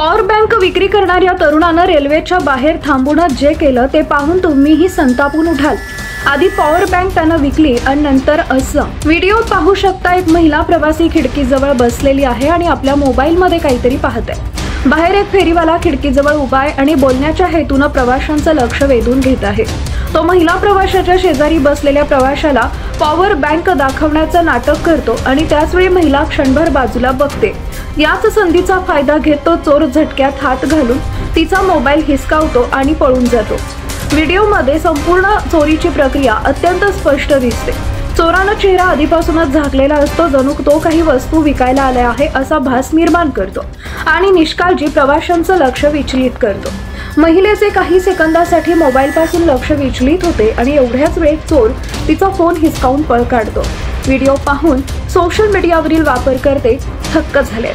Power bank विक्री करणाऱ्या तरुणानं रेल्वेच्या बाहेर थांबून जे केलं ते पाहून तुम्हीही संतापून उठाल। आधी पॉवर बँक त्यानं विकली आणि नंतर असं। व्हिडिओ पाहू शकता, एक महिला प्रवासी खिडकीजवळ बसलेली आहे आणि आपल्या मोबाईलमध्ये काहीतरी पाहते। बाहेर एक फेरीवाला खिडकीजवळ उभा आहे आणि बोलण्याच्या हेतून प्रवाशांचं लक्ष वेधून घेत आहे। तो महिला प्रवाशाच्या शेजारी बसलेल्या प्रवाशाला पॉवर बँक दाखवण्याचं नाटक करतो आणि त्याचवेळी महिला क्षणभर बाजूला बघते। याच संधीचा फायदा घेत तो चोर झटक्यात हात घालून तिचा मोबाईल हिसकावतो आणि पळून जातो। व्हिडिओमध्ये संपूर्ण चोरीची प्रक्रिया अत्यंत स्पष्ट दिसते। चोरानं चेहरा आधीपासूनच झाकलेला असतो, जणू तो काही वस्तू विकायला आल्या आहे असा भास निर्माण करतो आणि निष्काळजी प्रवाशांचं लक्ष विचलित करतो। महिलेचे काही सेकंदासाठी मोबाईलपासून लक्ष विचलित होते आणि एवढ्याच वेळेत चोर तिचा फोन हिसकावून पळ काढतो। व्हिडिओ पाहून सोशल मीडियावरील वापरकर्ते थक्क झाले।